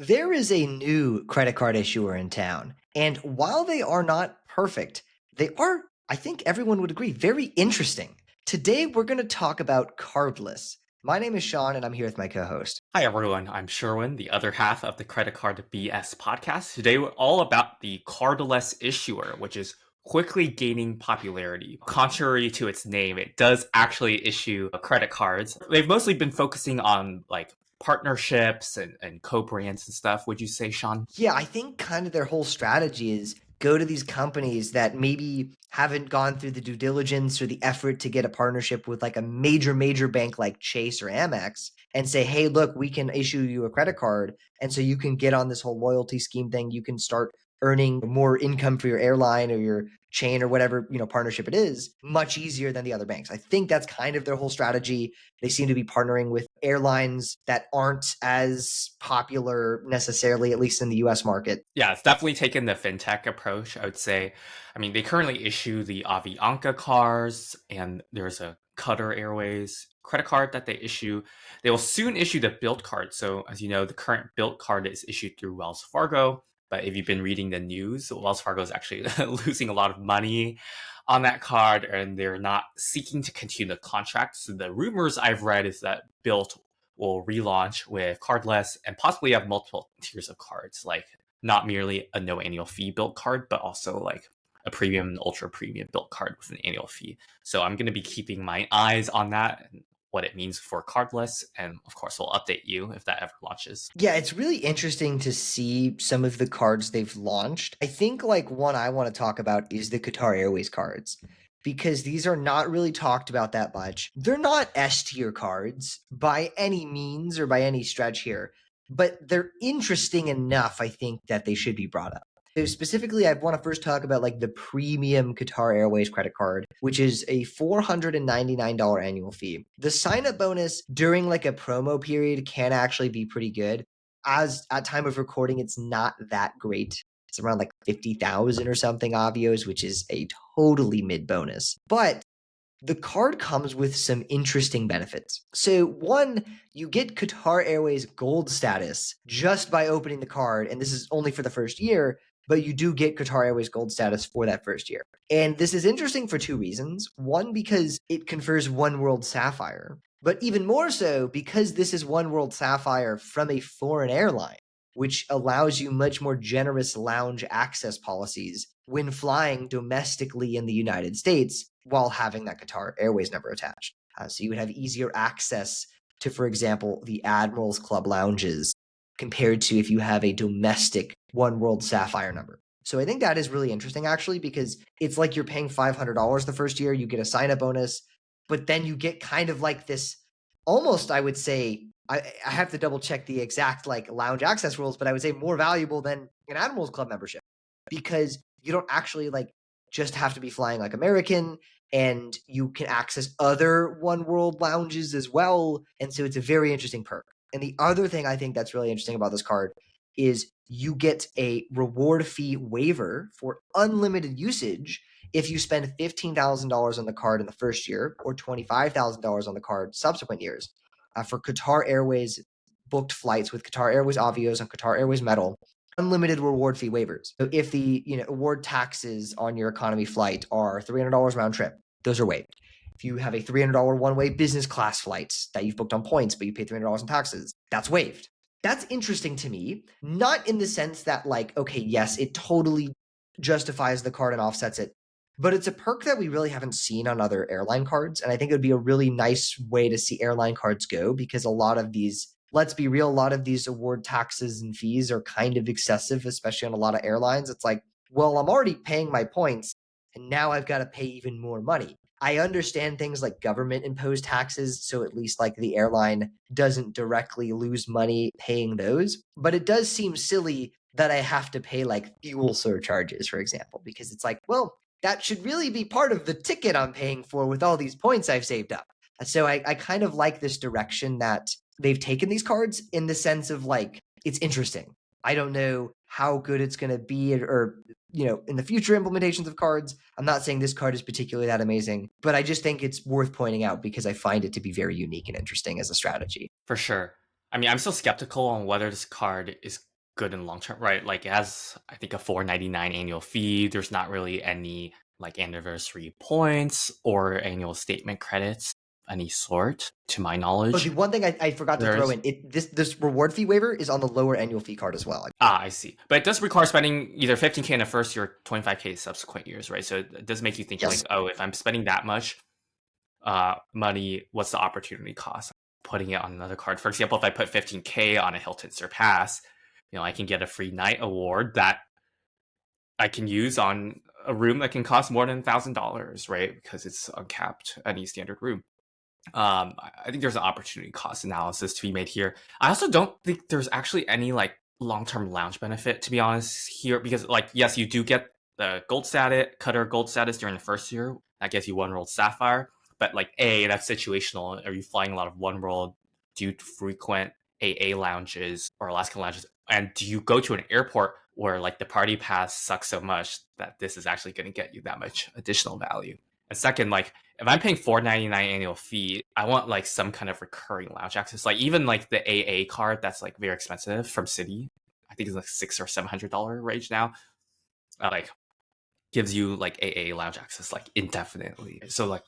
There is a new credit card issuer in town, and while they are not perfect, they are, I think everyone would agree, very interesting. Today, we're going to talk about Cardless. My name is Sean, and I'm here with my co host. Hi everyone, I'm Sherwin, the other half of the Credit Card BS podcast. Today we're all about the cardless issuer, which is quickly gaining popularity. Contrary to its name, it does actually issue credit cards. They've mostly been focusing on like partnerships and co-brands and stuff. Would you say, Sean? Yeah, I think kind of their whole strategy is go to these companies that maybe haven't gone through the due diligence or the effort to get a partnership with like a major bank like Chase or Amex and say, hey, look, we can issue you a credit card. And so you can get on this whole loyalty scheme thing. You can start earning more income for your airline or your chain or whatever, partnership it is much easier than the other banks. I think that's kind of their whole strategy. They seem to be partnering with airlines that aren't as popular necessarily, at least in the US market. Yeah, it's definitely taken the fintech approach, I would say. I mean, they currently issue the Avianca cards, and there's a Qatar Airways credit card that they issue. They will soon issue the Built card. So, as you know, the current Built card is issued through Wells Fargo. But if you've been reading the news, Wells Fargo is actually losing a lot of money on that card, and they're not seeking to continue the contract. So, the rumors I've read is that Built will relaunch with cardless and possibly have multiple tiers of cards, like not merely a no annual fee built card, but also like a premium and ultra premium built card with an annual fee. So I'm going to be keeping my eyes on that and what it means for cardless. And of course, we'll update you if that ever launches. Yeah, it's really interesting to see some of the cards they've launched. I think like one I want to talk about is the Qatar Airways cards because these are not really talked about that much. They're not S tier cards by any means or by any stretch here, but they're interesting enough, I think, that they should be brought up. So specifically, I want to first talk about like the premium Qatar Airways credit card, which is a $499 annual fee. The sign up bonus during like a promo period can actually be pretty good. As at time of recording, it's not that great. It's around like 50,000 or something Avios, which is a totally mid bonus. But the card comes with some interesting benefits. So, one, you get Qatar Airways gold status just by opening the card, and this is only for the first year, but you do get Qatar Airways gold status for that first year. And this is interesting for two reasons. One, because it confers One World Sapphire, but even more so because this is One World Sapphire from a foreign airline, which allows you much more generous lounge access policies when flying domestically in the United States while having that Qatar Airways number attached. So you would have easier access to, for example, the Admirals Club lounges compared to if you have a domestic One World Sapphire number. So I think that is really interesting, actually, because it's like you're paying $500 the first year, you get a sign-up bonus, but then you get kind of like this almost, I would say, I have to double check the exact like lounge access rules, but I would say more valuable than an Admirals Club membership because you don't actually like just have to be flying like American and you can access other One World lounges as well. And so it's a very interesting perk. And the other thing I think that's really interesting about this card is you get a reward fee waiver for unlimited usage if you spend $15,000 on the card in the first year or $25,000 on the card subsequent years. For Qatar Airways booked flights with Qatar Airways Avios and Qatar Airways Metal, unlimited reward fee waivers. So if the award taxes on your economy flight are $300 round trip, those are waived. If you have a $300 one-way business class flight that you've booked on points, but you pay $300 in taxes, that's waived. That's interesting to me, not in the sense that like, okay, yes, it totally justifies the card and offsets it, but it's a perk that we really haven't seen on other airline cards. And I think it would be a really nice way to see airline cards go because a lot of these, let's be real, a lot of these award taxes and fees are kind of excessive, especially on a lot of airlines. It's like, well, I'm already paying my points and now I've got to pay even more money. I understand things like government imposed taxes, so at least like the airline doesn't directly lose money paying those. But it does seem silly that I have to pay like fuel surcharges, for example, because it's like, well, that should really be part of the ticket I'm paying for with all these points I've saved up. So I kind of like this direction that they've taken these cards in the sense of like, it's interesting. I don't know how good it's going to be or, in the future implementations of cards. I'm not saying this card is particularly that amazing, but I just think it's worth pointing out because I find it to be very unique and interesting as a strategy. For sure. I mean, I'm still skeptical on whether this card is good in long term, right? Like it has, I think, a 4.99 annual fee. There's not really any like anniversary points or annual statement credits of any sort, to my Oh, the knowledge. one thing I forgot to throw There's in, this reward fee waiver is on the lower annual fee card as well. I see. But it does require spending either 15K in the first year or 25K subsequent years, right? So it does make you think Yes. like, oh, if I'm spending that much money, what's the opportunity cost? Putting it on another card. For example, if I put 15K on a Hilton Surpass, I can get a free night award that I can use on a room that can cost more than $1,000, right? Because it's uncapped, any standard room. I think there's an opportunity cost analysis to be made here. I also don't think there's actually any like long-term lounge benefit, to be honest, here, because like yes, you do get the gold status, cutter gold status during the first year. That gives you one world sapphire, but like that's situational. Are you flying a lot of one world? Do you frequent AA lounges or Alaska lounges? And do you go to an airport where like the party pass sucks so much that this is actually going to get you that much additional value? And second, like if I'm paying $4.99 annual fee, I want like some kind of recurring lounge access. Like even like the AA card that's like very expensive from Citi, I think it's like $600 or $700 range now. Like gives you like AA lounge access like indefinitely. So like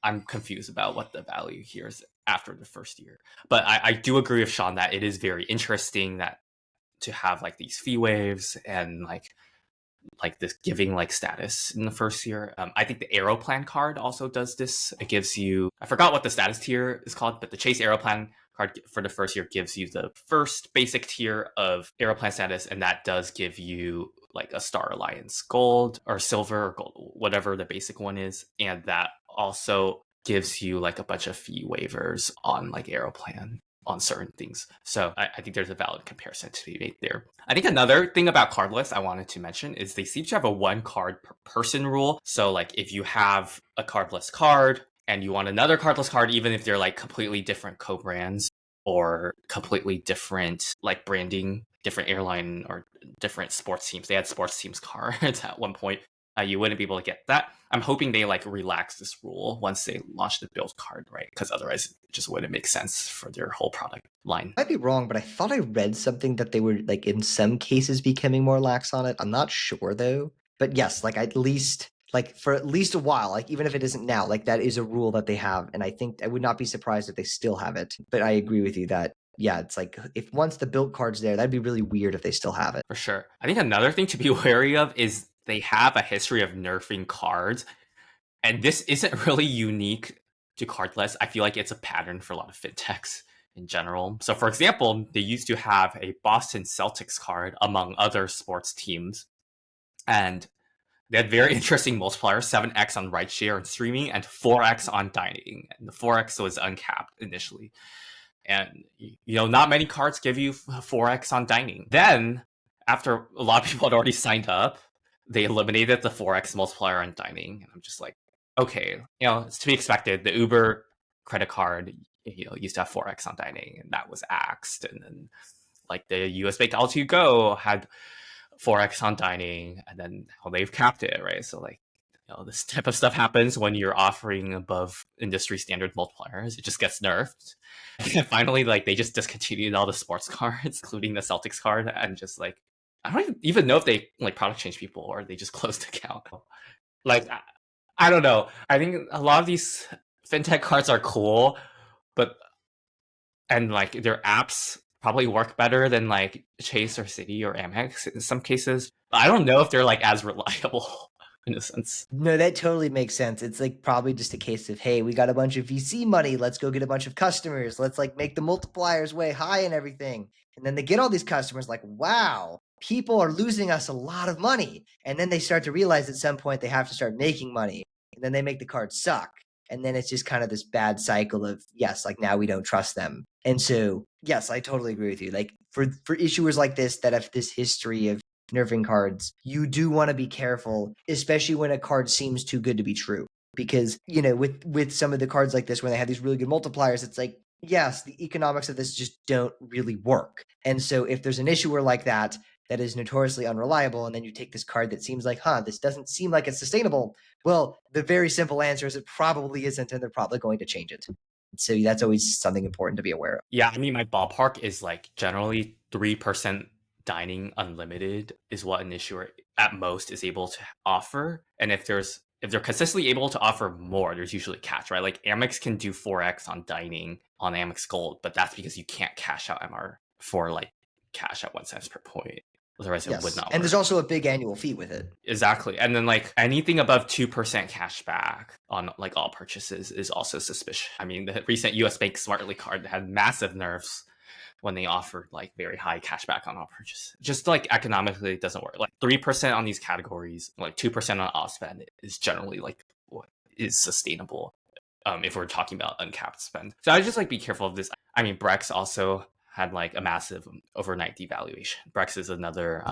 I'm confused about what the value here is after the first year. But I do agree with Sean that it is very interesting that to have like these fee waves and like this giving like status in the first year. I think the Aeroplan card also does this. It gives you, I forgot what the status tier is called, but the Chase Aeroplan card for the first year gives you the first basic tier of Aeroplan status, and that does give you like a Star Alliance gold or silver or gold, whatever the basic one is, and that also gives you like a bunch of fee waivers on like Aeroplan on certain things. So I think there's a valid comparison to be made there. I think another thing about Cardless I wanted to mention is they seem to have a one card per person rule. So like if you have a Cardless card and you want another Cardless card, even if they're like completely different co-brands or completely different like branding, different airline or different sports teams. They had sports teams cards at one point. You wouldn't be able to get that. I'm hoping they like relax this rule once they launch the build card, right? Because otherwise it just wouldn't make sense for their whole product line. I might be wrong, but I thought I read something that they were like in some cases becoming more lax on it. I'm not sure though. But yes, like at least like for at least a while, like even if it isn't now, like that is a rule that they have. And I think I would not be surprised if they still have it. But I agree with you that yeah, it's like if once the built card's there, that'd be really weird if they still have it. For sure. I think another thing to be wary of is they have a history of nerfing cards. And this isn't really unique to Cardless. I feel like it's a pattern for a lot of fintechs in general. So, for example, they used to have a Boston Celtics card among other sports teams. And they had very interesting multipliers 7x on rideshare and streaming, and 4x on dining. And the 4x was uncapped initially. And, not many cards give you 4x on dining. Then, after a lot of people had already signed up, they eliminated the 4x multiplier on dining. And I'm just like, okay, it's to be expected. The Uber credit card, used to have 4x on dining, and that was axed. And then, like, the US Baked All2 Go had 4x on dining, and then they've capped it, right? So, like, this type of stuff happens when you're offering above industry standard multipliers. It just gets nerfed. And finally, like, they just discontinued all the sports cards, including the Celtics card, and just like, I don't even know if they like product change people or they just closed the account. Like, I don't know. I think a lot of these fintech cards are cool, but and like their apps probably work better than like Chase or Citi or Amex in some cases. But I don't know if they're like as reliable in a sense. No, that totally makes sense. It's like probably just a case of, hey, we got a bunch of VC money. Let's go get a bunch of customers. Let's like make the multipliers way high and everything. And then they get all these customers like, wow, people are losing us a lot of money. And then they start to realize at some point they have to start making money. And then they make the card suck. And then it's just kind of this bad cycle of, yes, like now we don't trust them. And so, yes, I totally agree with you. Like for issuers like this that have this history of nerfing cards, you do want to be careful, especially when a card seems too good to be true. Because, with some of the cards like this, when they have these really good multipliers, it's like, yes, the economics of this just don't really work. And so if there's an issuer like that that is notoriously unreliable, and then you take this card that seems like, this doesn't seem like it's sustainable, well, the very simple answer is it probably isn't, and they're probably going to change it. So that's always something important to be aware of. Yeah, I mean, my ballpark is like generally 3% dining unlimited is what an issuer at most is able to offer. And if they're consistently able to offer more, there's usually catch, right? Like Amex can do 4x on dining on Amex Gold, but that's because you can't cash out MR for like cash at 1 cent per point. Otherwise, it would Yes. not And there's work. also a big annual fee with it. Exactly. And then like anything above 2% cash back on like all purchases is also suspicious. I mean, the recent US Bank Smartly card had massive nerfs when they offered like very high cash back on all purchases. Just like economically it doesn't work. Like 3% on these categories, like 2% on off spend is generally like what is sustainable if we're talking about uncapped spend. So I just like be careful of this. I mean, Brex also had like a massive overnight devaluation. Brex is another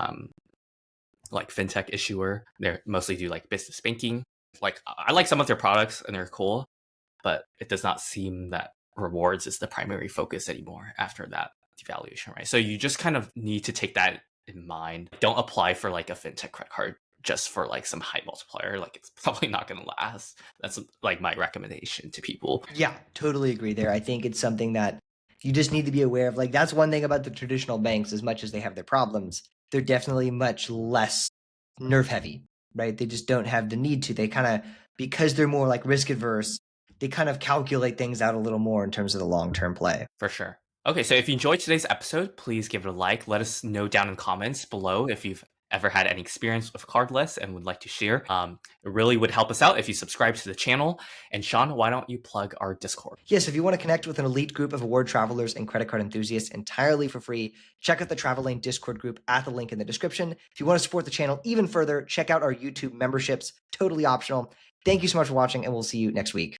like fintech issuer. They mostly do like business banking. Like I like some of their products and they're cool, but it does not seem that rewards is the primary focus anymore after that devaluation, right? So you just kind of need to take that in mind. Don't apply for like a fintech credit card just for like some high multiplier. Like it's probably not going to last. That's like my recommendation to people. Yeah, totally agree there. I think it's something that you just need to be aware of. Like, that's one thing about the traditional banks, as much as they have their problems, they're definitely much less nerve heavy, right? They just don't have the need to. They kind of, because they're more like risk adverse, they kind of calculate things out a little more in terms of the long term play. For sure. Okay, so if you enjoyed today's episode, please give it a like. Let us know down in comments below if you've ever had any experience with Cardless and would like to share. It really would help us out if you subscribe to the channel. And Sean, why don't you plug our Discord? Yes, if you want to connect with an elite group of award travelers and credit card enthusiasts entirely for free, check out the Travel Lane Discord group at the link in the description. If you want to support the channel even further, check out our YouTube memberships, totally optional. Thank you so much for watching, and we'll see you next week.